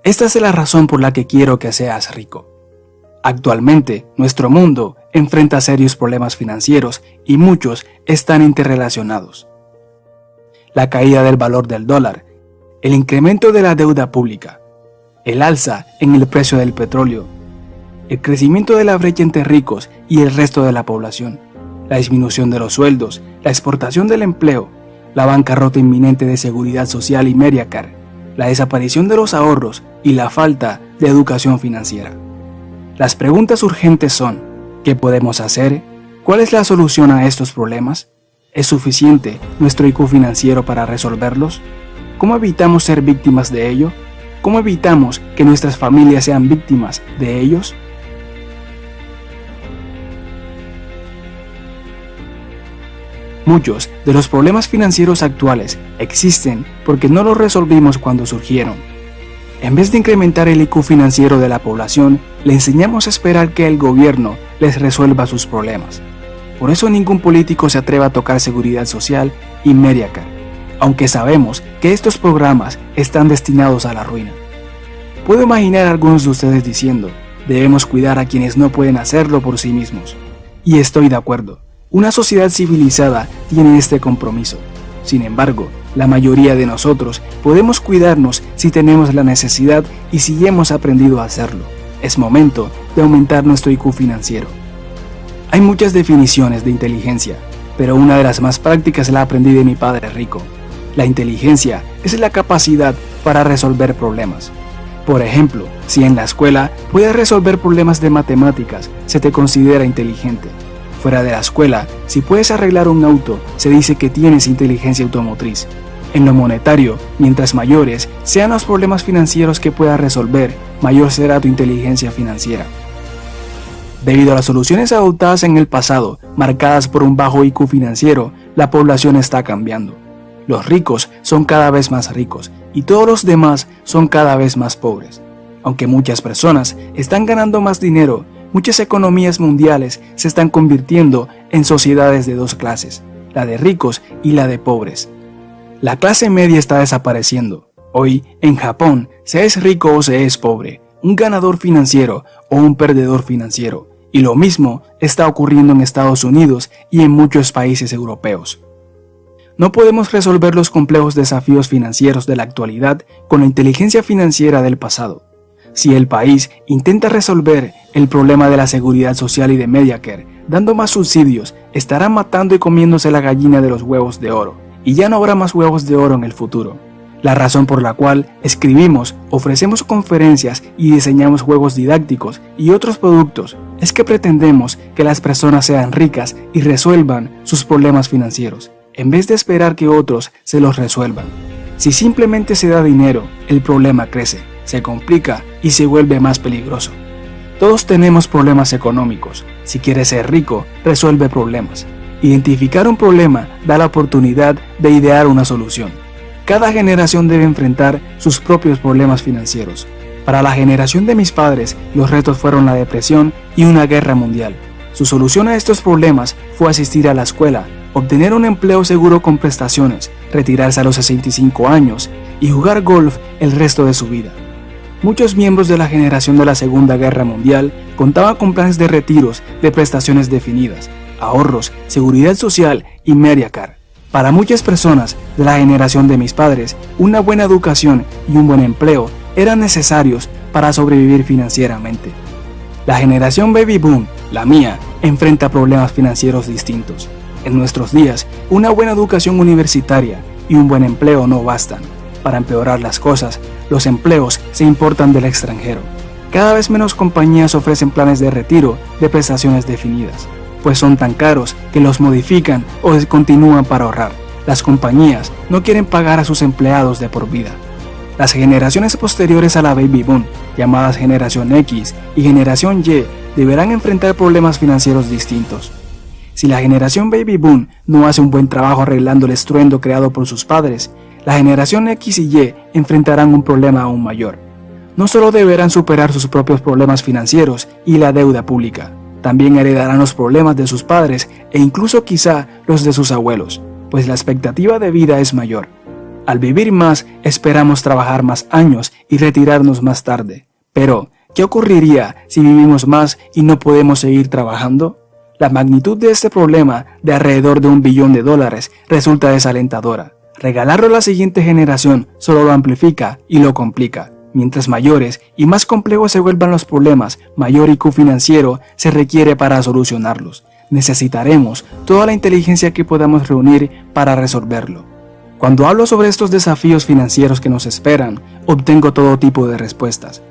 Esta es la razón por la que quiero que seas rico. Actualmente, nuestro mundo enfrenta serios problemas financieros y muchos están interrelacionados. La caída del valor del dólar, el incremento de la deuda pública, el alza en el precio del petróleo, el crecimiento de la brecha entre ricos y el resto de la población, la disminución de los sueldos, la exportación del empleo, la bancarrota inminente de Seguridad Social y Mediacare, la desaparición de los ahorros y la falta de educación financiera. Las preguntas urgentes son: ¿qué podemos hacer? ¿Cuál es la solución a estos problemas? ¿Es suficiente nuestro IQ financiero para resolverlos? ¿Cómo evitamos ser víctimas de ello? ¿Cómo evitamos que nuestras familias sean víctimas de ellos? Muchos de los problemas financieros actuales existen porque no los resolvimos cuando surgieron. En vez de incrementar el IQ financiero de la población, le enseñamos a esperar que el gobierno les resuelva sus problemas. Por eso ningún político se atreve a tocar Seguridad Social y Mediacare, aunque sabemos que estos programas están destinados a la ruina. Puedo imaginar a algunos de ustedes diciendo: debemos cuidar a quienes no pueden hacerlo por sí mismos. Y estoy de acuerdo. Una sociedad civilizada tiene este compromiso. Sin embargo, la mayoría de nosotros podemos cuidarnos si tenemos la necesidad y si hemos aprendido a hacerlo. Es momento de aumentar nuestro IQ financiero. Hay muchas definiciones de inteligencia, pero una de las más prácticas la aprendí de mi padre rico. La inteligencia es la capacidad para resolver problemas. Por ejemplo, si en la escuela puedes resolver problemas de matemáticas, se te considera inteligente. Fuera de la escuela, si puedes arreglar un auto, se dice que tienes inteligencia automotriz. En lo monetario, mientras mayores sean los problemas financieros que puedas resolver, mayor será tu inteligencia financiera. Debido a las soluciones adoptadas en el pasado, marcadas por un bajo IQ financiero, la población está cambiando. Los ricos son cada vez más ricos y todos los demás son cada vez más pobres. Aunque muchas personas están ganando más dinero, muchas economías mundiales se están convirtiendo en sociedades de dos clases, la de ricos y la de pobres. La clase media está desapareciendo. Hoy, en Japón, se es rico o se es pobre, un ganador financiero o un perdedor financiero, y lo mismo está ocurriendo en Estados Unidos y en muchos países europeos. No podemos resolver los complejos desafíos financieros de la actualidad con la inteligencia financiera del pasado. Si el país intenta resolver el problema de la Seguridad Social y de Mediacare dando más subsidios, estará matando y comiéndose la gallina de los huevos de oro, y ya no habrá más huevos de oro en el futuro. La razón por la cual escribimos, ofrecemos conferencias y diseñamos juegos didácticos y otros productos es que pretendemos que las personas sean ricas y resuelvan sus problemas financieros, en vez de esperar que otros se los resuelvan. Si simplemente se da dinero, el problema crece, se complica y se vuelve más peligroso. Todos tenemos problemas económicos. Si quieres ser rico, resuelve problemas. Identificar un problema da la oportunidad de idear una solución. Cada generación debe enfrentar sus propios problemas financieros. Para la generación de mis padres, los retos fueron la depresión y una guerra mundial. Su solución a estos problemas fue asistir a la escuela, obtener un empleo seguro con prestaciones, retirarse a los 65 años y jugar golf el resto de su vida. Muchos miembros de la generación de la Segunda Guerra Mundial contaban con planes de retiros de prestaciones definidas, ahorros, seguridad social y Mediacare. Para muchas personas de la generación de mis padres, una buena educación y un buen empleo eran necesarios para sobrevivir financieramente. La generación Baby Boom, la mía, enfrenta problemas financieros distintos. En nuestros días, una buena educación universitaria y un buen empleo no bastan. Para empeorar las cosas, los empleos se importan del extranjero. Cada vez menos compañías ofrecen planes de retiro de prestaciones definidas, pues son tan caros que los modifican o descontinúan para ahorrar. Las compañías no quieren pagar a sus empleados de por vida. Las generaciones posteriores a la Baby Boom, llamadas Generación X y Generación Y, deberán enfrentar problemas financieros distintos. Si la generación Baby Boom no hace un buen trabajo arreglando el estruendo creado por sus padres, la generación X y Y enfrentarán un problema aún mayor. No solo deberán superar sus propios problemas financieros y la deuda pública, también heredarán los problemas de sus padres e incluso quizá los de sus abuelos, pues la expectativa de vida es mayor. Al vivir más, esperamos trabajar más años y retirarnos más tarde. Pero, ¿qué ocurriría si vivimos más y no podemos seguir trabajando? La magnitud de este problema, de alrededor de $1 billón, resulta desalentadora. Regalarlo a la siguiente generación solo lo amplifica y lo complica. Mientras mayores y más complejos se vuelvan los problemas, mayor IQ financiero se requiere para solucionarlos. Necesitaremos toda la inteligencia que podamos reunir para resolverlo. Cuando hablo sobre estos desafíos financieros que nos esperan, obtengo todo tipo de respuestas.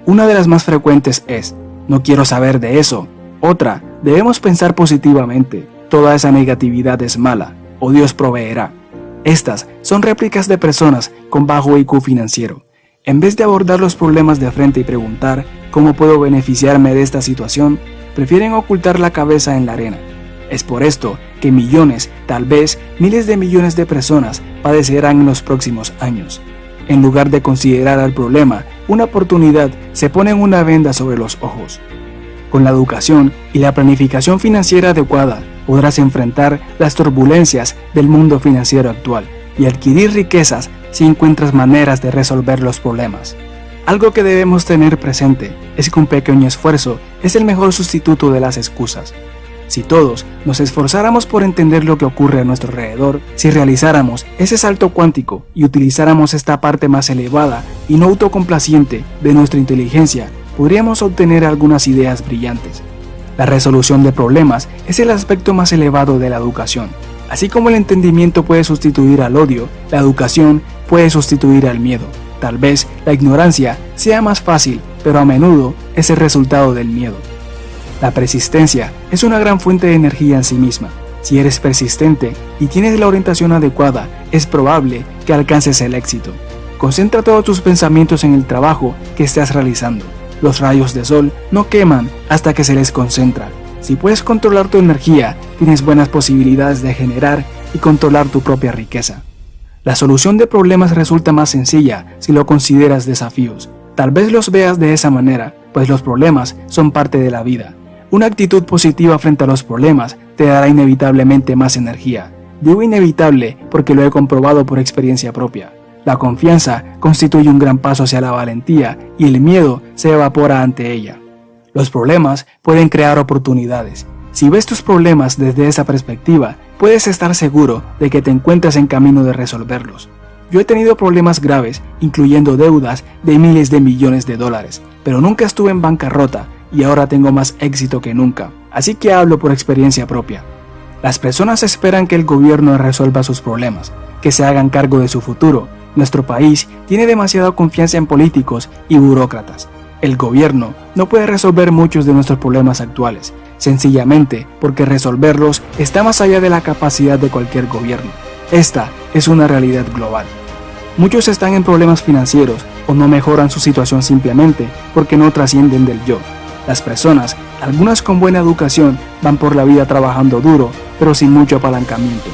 Una de las más frecuentes es: no quiero saber de eso. Otra: debemos pensar positivamente. Toda esa negatividad es mala, o Dios proveerá. Estas son réplicas de personas con bajo IQ financiero. En vez de abordar los problemas de frente y preguntar ¿cómo puedo beneficiarme de esta situación?, prefieren ocultar la cabeza en la arena. Es por esto que millones, tal vez miles de millones de personas padecerán en los próximos años. En lugar de considerar al problema una oportunidad, se ponen una venda sobre los ojos. Con la educación y la planificación financiera adecuada, podrás enfrentar las turbulencias del mundo financiero actual y adquirir riquezas si encuentras maneras de resolver los problemas. Algo que debemos tener presente es que un pequeño esfuerzo es el mejor sustituto de las excusas. Si todos nos esforzáramos por entender lo que ocurre a nuestro alrededor, si realizáramos ese salto cuántico y utilizáramos esta parte más elevada y no autocomplaciente de nuestra inteligencia, podríamos obtener algunas ideas brillantes. La resolución de problemas es el aspecto más elevado de la educación. Así como el entendimiento puede sustituir al odio, la educación puede sustituir al miedo. Tal vez la ignorancia sea más fácil, pero a menudo es el resultado del miedo. La persistencia es una gran fuente de energía en sí misma. Si eres persistente y tienes la orientación adecuada, es probable que alcances el éxito. Concentra todos tus pensamientos en el trabajo que estás realizando. Los rayos de sol no queman hasta que se les concentra. Si puedes controlar tu energía, tienes buenas posibilidades de generar y controlar tu propia riqueza. La solución de problemas resulta más sencilla si lo consideras desafíos. Tal vez los veas de esa manera, pues los problemas son parte de la vida. Una actitud positiva frente a los problemas te dará inevitablemente más energía. Digo inevitable porque lo he comprobado por experiencia propia. La confianza constituye un gran paso hacia la valentía y el miedo se evapora ante ella. Los problemas pueden crear oportunidades. Si ves tus problemas desde esa perspectiva, puedes estar seguro de que te encuentras en camino de resolverlos. Yo he tenido problemas graves, incluyendo deudas de miles de millones de dólares, pero nunca estuve en bancarrota y ahora tengo más éxito que nunca, así que hablo por experiencia propia. Las personas esperan que el gobierno resuelva sus problemas, que se hagan cargo de su futuro. Nuestro país tiene demasiada confianza en políticos y burócratas. El gobierno no puede resolver muchos de nuestros problemas actuales, sencillamente porque resolverlos está más allá de la capacidad de cualquier gobierno. Esta es una realidad global. Muchos están en problemas financieros o no mejoran su situación simplemente porque no trascienden del yo. Las personas, algunas con buena educación, van por la vida trabajando duro, pero sin mucho apalancamiento.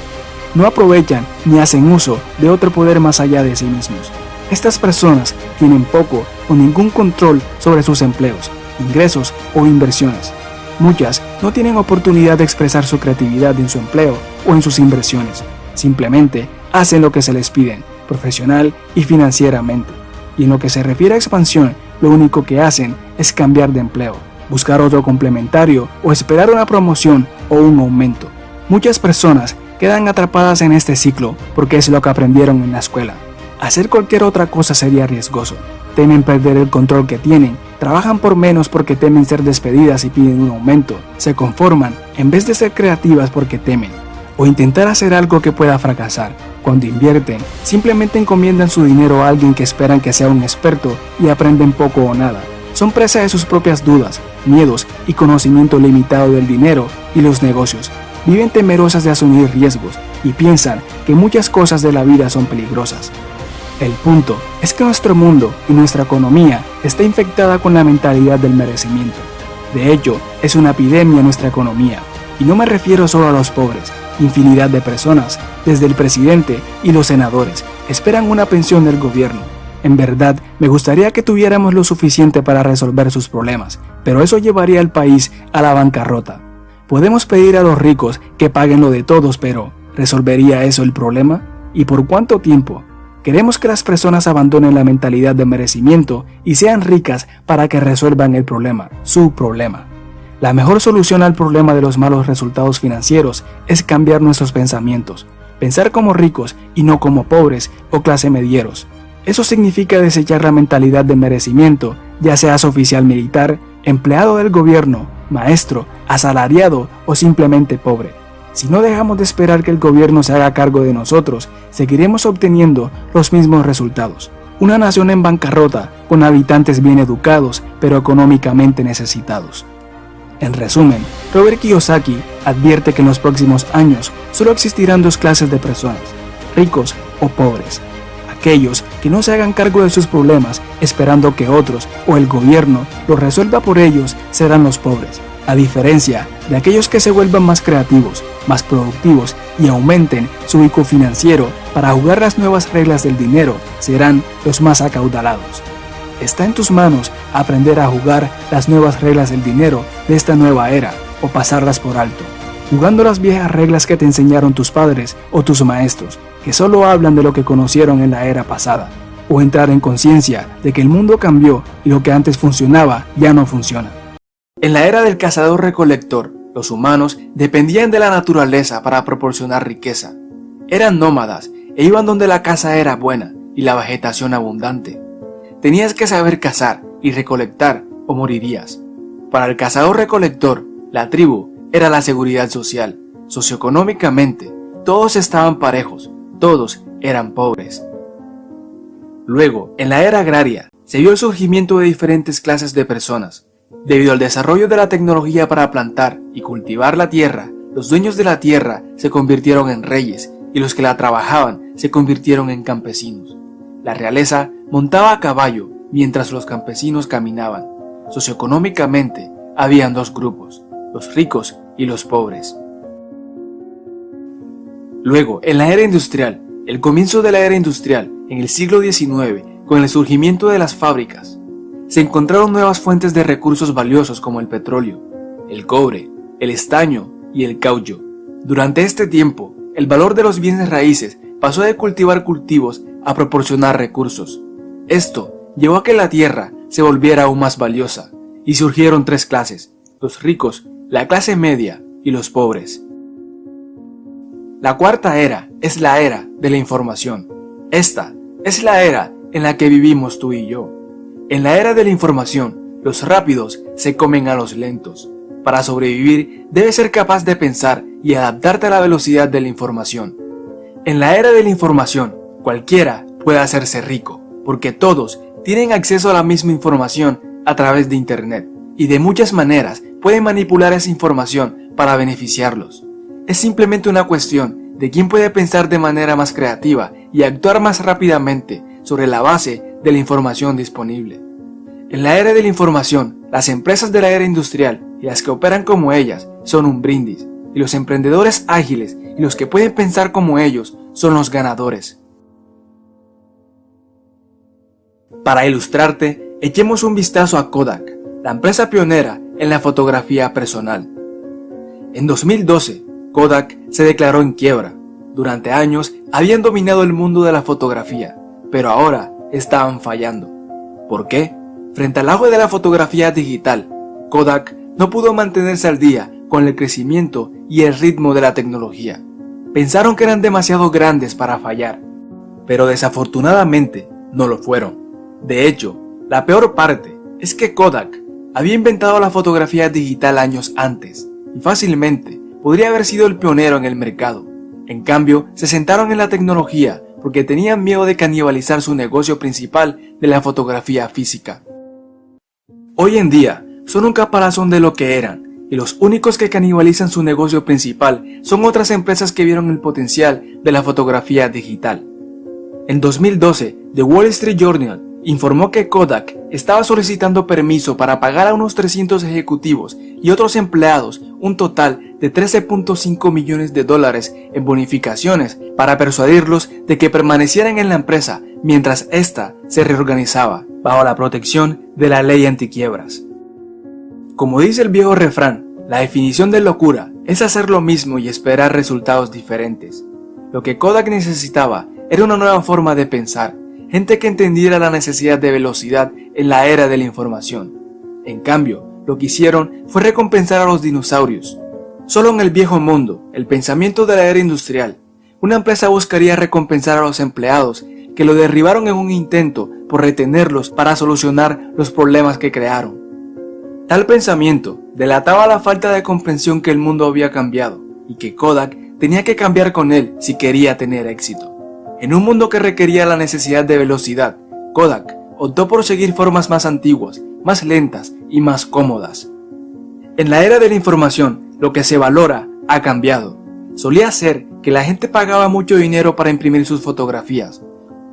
No aprovechan ni hacen uso de otro poder más allá de sí mismos. Estas personas tienen poco o ningún control sobre sus empleos, ingresos o inversiones. Muchas no tienen oportunidad de expresar su creatividad en su empleo o en sus inversiones. Simplemente hacen lo que se les piden, profesional y financieramente. Y en lo que se refiere a expansión, lo único que hacen es cambiar de empleo, buscar otro complementario o esperar una promoción o un aumento. Muchas personas quedan atrapadas en este ciclo porque es lo que aprendieron en la escuela. Hacer cualquier otra cosa sería riesgoso. Temen perder el control que tienen, trabajan por menos porque temen ser despedidas y piden un aumento, se conforman en vez de ser creativas porque temen, o intentar hacer algo que pueda fracasar. Cuando invierten, simplemente encomiendan su dinero a alguien que esperan que sea un experto y aprenden poco o nada. Son presa de sus propias dudas, miedos y conocimiento limitado del dinero y los negocios. Viven temerosas de asumir riesgos y piensan que muchas cosas de la vida son peligrosas. El punto es que nuestro mundo y nuestra economía está infectada con la mentalidad del merecimiento. De hecho, es una epidemia en nuestra economía, y no me refiero solo a los pobres. Infinidad de personas, desde el presidente y los senadores, esperan una pensión del gobierno. En verdad, me gustaría que tuviéramos lo suficiente para resolver sus problemas, pero eso llevaría al país a la bancarrota. Podemos pedir a los ricos que paguen lo de todos, pero ¿resolvería eso el problema? ¿Y por cuánto tiempo? Queremos que las personas abandonen la mentalidad de merecimiento y sean ricas para que resuelvan el problema, su problema. La mejor solución al problema de los malos resultados financieros es cambiar nuestros pensamientos, pensar como ricos y no como pobres o clase medieros. Eso significa desechar la mentalidad de merecimiento, ya seas oficial militar, empleado del gobierno, maestro, asalariado o simplemente pobre. Si no dejamos de esperar que el gobierno se haga cargo de nosotros, seguiremos obteniendo los mismos resultados. Una nación en bancarrota, con habitantes bien educados, pero económicamente necesitados. En resumen, Robert Kiyosaki advierte que en los próximos años solo existirán dos clases de personas, ricos o pobres. Aquellos que no se hagan cargo de sus problemas esperando que otros o el gobierno los resuelva por ellos serán los pobres, a diferencia de aquellos que se vuelvan más creativos, más productivos y aumenten su IQ financiero para jugar las nuevas reglas del dinero, serán los más acaudalados. Está en tus manos aprender a jugar las nuevas reglas del dinero de esta nueva era o pasarlas por alto, jugando las viejas reglas que te enseñaron tus padres o tus maestros, que solo hablan de lo que conocieron en la era pasada, o entrar en conciencia de que el mundo cambió y lo que antes funcionaba ya no funciona. En la era del cazador-recolector, los humanos dependían de la naturaleza para proporcionar riqueza. Eran nómadas e iban donde la caza era buena y la vegetación abundante. Tenías que saber cazar y recolectar o morirías. Para el cazador-recolector, la tribu era la seguridad social. Socioeconómicamente, todos estaban parejos, todos eran pobres. Luego, en la era agraria, se vio el surgimiento de diferentes clases de personas. Debido al desarrollo de la tecnología para plantar y cultivar la tierra, los dueños de la tierra se convirtieron en reyes y los que la trabajaban se convirtieron en campesinos. La realeza montaba a caballo mientras los campesinos caminaban. Socioeconómicamente, habían dos grupos, los ricos y los pobres. Luego, en la era industrial, el comienzo de la era industrial, en el siglo XIX, con el surgimiento de las fábricas, se encontraron nuevas fuentes de recursos valiosos como el petróleo, el cobre, el estaño y el caucho. Durante este tiempo, el valor de los bienes raíces pasó de cultivar cultivos a proporcionar recursos. Esto llevó a que la tierra se volviera aún más valiosa y surgieron tres clases, los ricos, la clase media y los pobres. La cuarta era es la era de la información. Esta es la era en la que vivimos tú y yo. En la era de la información, los rápidos se comen a los lentos. Para sobrevivir, debes ser capaz de pensar y adaptarte a la velocidad de la información. En la era de la información, cualquiera puede hacerse rico, porque todos tienen acceso a la misma información a través de Internet, y de muchas maneras pueden manipular esa información para beneficiarlos. Es simplemente una cuestión de quién puede pensar de manera más creativa y actuar más rápidamente sobre la base de la información disponible. En la era de la información, las empresas de la era industrial y las que operan como ellas son un brindis, y los emprendedores ágiles y los que pueden pensar como ellos son los ganadores. Para ilustrarte, echemos un vistazo a Kodak, la empresa pionera en la fotografía personal. En 2012, Kodak se declaró en quiebra. Durante años habían dominado el mundo de la fotografía, pero ahora estaban fallando. ¿Por qué? Frente al auge de la fotografía digital, Kodak no pudo mantenerse al día con el crecimiento y el ritmo de la tecnología. Pensaron que eran demasiado grandes para fallar, pero desafortunadamente no lo fueron. De hecho, la peor parte es que Kodak había inventado la fotografía digital años antes y fácilmente podría haber sido el pionero en el mercado. En cambio, se sentaron en la tecnología porque tenían miedo de canibalizar su negocio principal de la fotografía física. Hoy en día, son un caparazón de lo que eran, y los únicos que canibalizan su negocio principal son otras empresas que vieron el potencial de la fotografía digital. En 2012, The Wall Street Journal informó que Kodak estaba solicitando permiso para pagar a unos 300 ejecutivos y otros empleados un total de $13.5 millones en bonificaciones para persuadirlos de que permanecieran en la empresa mientras ésta se reorganizaba bajo la protección de la ley antiquiebras. Como dice el viejo refrán, la definición de locura es hacer lo mismo y esperar resultados diferentes. Lo que Kodak necesitaba era una nueva forma de pensar, gente que entendiera la necesidad de velocidad en la era de la información. En cambio, lo que hicieron fue recompensar a los dinosaurios. Solo en el viejo mundo, el pensamiento de la era industrial, una empresa buscaría recompensar a los empleados que lo derribaron en un intento por retenerlos para solucionar los problemas que crearon. Tal pensamiento delataba la falta de comprensión que el mundo había cambiado y que Kodak tenía que cambiar con él si quería tener éxito. En un mundo que requería la necesidad de velocidad, Kodak optó por seguir formas más antiguas, más lentas y más cómodas. En la era de la información, lo que se valora ha cambiado. Solía ser que la gente pagaba mucho dinero para imprimir sus fotografías.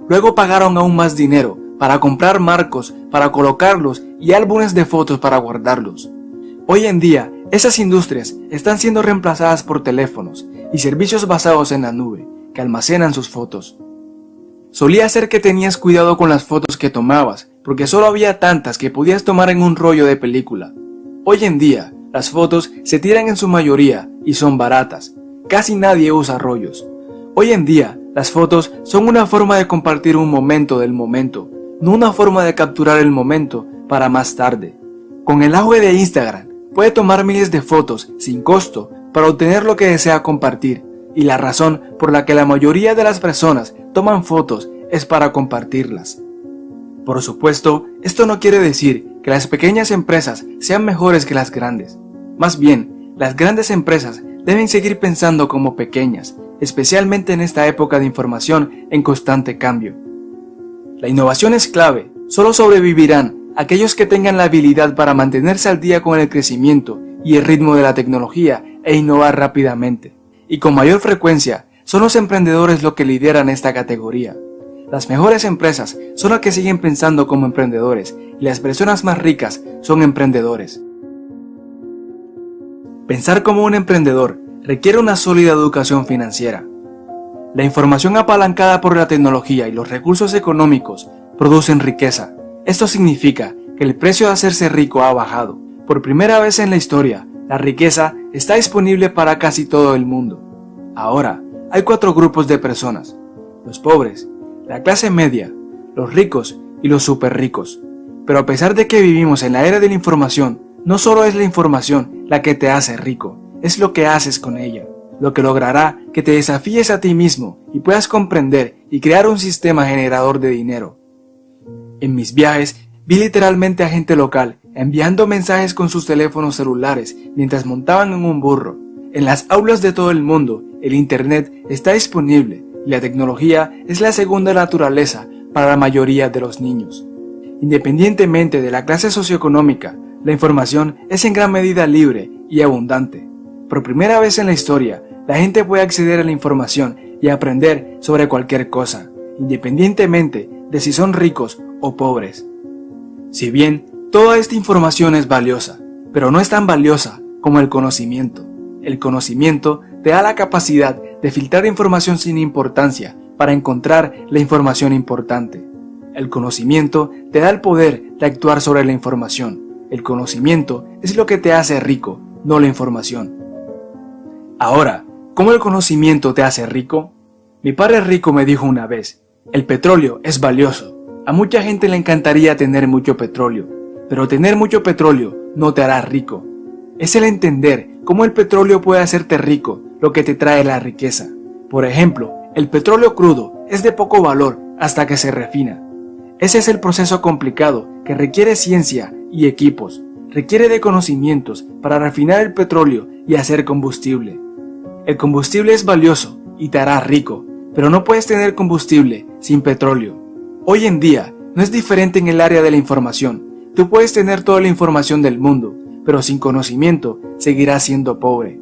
Luego pagaron aún más dinero para comprar marcos, para colocarlos y álbumes de fotos para guardarlos. Hoy en día, esas industrias están siendo reemplazadas por teléfonos y servicios basados en la nube, que almacenan sus fotos. Solía ser que tenías cuidado con las fotos que tomabas, porque solo había tantas que podías tomar en un rollo de película. Hoy en día, las fotos se tiran en su mayoría y son baratas. Casi nadie usa rollos. Hoy en día, las fotos son una forma de compartir un momento del momento, no una forma de capturar el momento para más tarde. Con el auge de Instagram, puede tomar miles de fotos sin costo para obtener lo que desea compartir, y la razón por la que la mayoría de las personas toman fotos es para compartirlas. Por supuesto, esto no quiere decir que las pequeñas empresas sean mejores que las grandes. Más bien, las grandes empresas deben seguir pensando como pequeñas, especialmente en esta época de información en constante cambio. La innovación es clave, solo sobrevivirán aquellos que tengan la habilidad para mantenerse al día con el crecimiento y el ritmo de la tecnología e innovar rápidamente. Y con mayor frecuencia, son los emprendedores los que lideran esta categoría. Las mejores empresas son las que siguen pensando como emprendedores y las personas más ricas son emprendedores. Pensar como un emprendedor requiere una sólida educación financiera. La información apalancada por la tecnología y los recursos económicos producen riqueza. Esto significa que el precio de hacerse rico ha bajado. Por primera vez en la historia, la riqueza está disponible para casi todo el mundo. Ahora, hay 4 grupos de personas: los pobres, la clase media, los ricos y los súper ricos. Pero a pesar de que vivimos en la era de la información, no solo es la información la que te hace rico, es lo que haces con ella, lo que logrará que te desafíes a ti mismo y puedas comprender y crear un sistema generador de dinero. En mis viajes, vi literalmente a gente local enviando mensajes con sus teléfonos celulares mientras montaban en un burro. En las aulas de todo el mundo, el internet está disponible y la tecnología es la segunda naturaleza para la mayoría de los niños. Independientemente de la clase socioeconómica, la información es en gran medida libre y abundante. Por primera vez en la historia, la gente puede acceder a la información y aprender sobre cualquier cosa, independientemente de si son ricos o pobres. Si bien toda esta información es valiosa, pero no es tan valiosa como el conocimiento. El conocimiento te da la capacidad de filtrar información sin importancia para encontrar la información importante. El conocimiento te da el poder de actuar sobre la información. El conocimiento es lo que te hace rico, no la información. Ahora, ¿cómo el conocimiento te hace rico? Mi padre rico me dijo una vez: el petróleo es valioso. A mucha gente le encantaría tener mucho petróleo, pero tener mucho petróleo no te hará rico. Es el entender cómo el petróleo puede hacerte rico lo que te trae la riqueza. Por ejemplo, el petróleo crudo es de poco valor hasta que se refina. Ese es el proceso complicado que requiere ciencia y equipos. Requiere de conocimientos para refinar el petróleo y hacer combustible. El combustible es valioso y te hará rico, pero no puedes tener combustible sin petróleo. Hoy en día no es diferente en el área de la información. Tú puedes tener toda la información del mundo, pero sin conocimiento seguirás siendo pobre.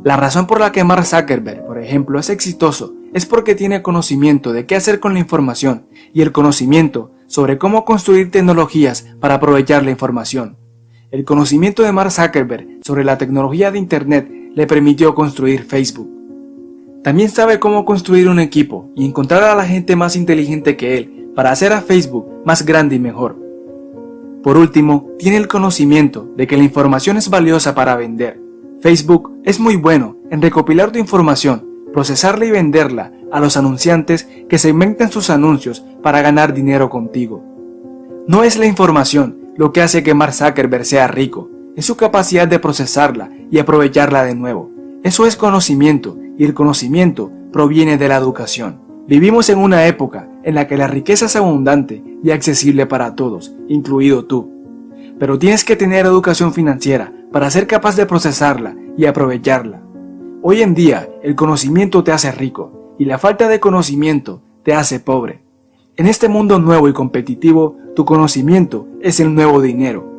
La razón por la que Mark Zuckerberg, por ejemplo, es exitoso es porque tiene conocimiento de qué hacer con la información y el conocimiento sobre cómo construir tecnologías para aprovechar la información. El conocimiento de Mark Zuckerberg sobre la tecnología de Internet le permitió construir Facebook. También sabe cómo construir un equipo y encontrar a la gente más inteligente que él para hacer a Facebook más grande y mejor. Por último, tiene el conocimiento de que la información es valiosa para vender. Facebook es muy bueno en recopilar tu información, procesarla y venderla a los anunciantes que se inventan sus anuncios para ganar dinero contigo. No es la información lo que hace que Mark Zuckerberg sea rico, es su capacidad de procesarla y aprovecharla de nuevo. Eso es conocimiento, y el conocimiento proviene de la educación. Vivimos en una época en la que la riqueza es abundante y accesible para todos, incluido tú. Pero tienes que tener educación financiera para ser capaz de procesarla y aprovecharla. Hoy en día, el conocimiento te hace rico y la falta de conocimiento te hace pobre. En este mundo nuevo y competitivo, tu conocimiento es el nuevo dinero.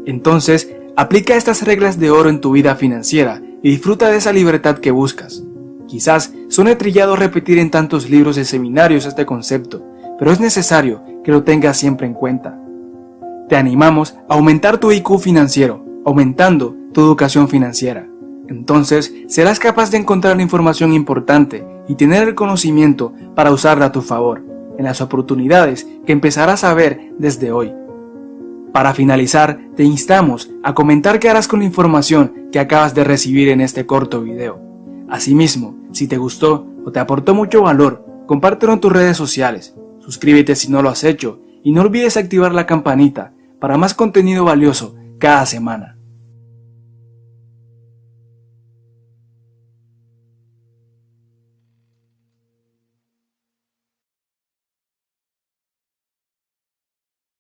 Entonces, aplica estas reglas de oro en tu vida financiera y disfruta de esa libertad que buscas. Quizás suene trillado repetir en tantos libros y seminarios este concepto, pero es necesario que lo tengas siempre en cuenta. Te animamos a aumentar tu IQ financiero, aumentando tu educación financiera. Entonces, serás capaz de encontrar la información importante y tener el conocimiento para usarla a tu favor, en las oportunidades que empezarás a ver desde hoy. Para finalizar, te instamos a comentar qué harás con la información que acabas de recibir en este corto video. Asimismo, si te gustó o te aportó mucho valor, compártelo en tus redes sociales, suscríbete si no lo has hecho y no olvides activar la campanita para más contenido valioso cada semana.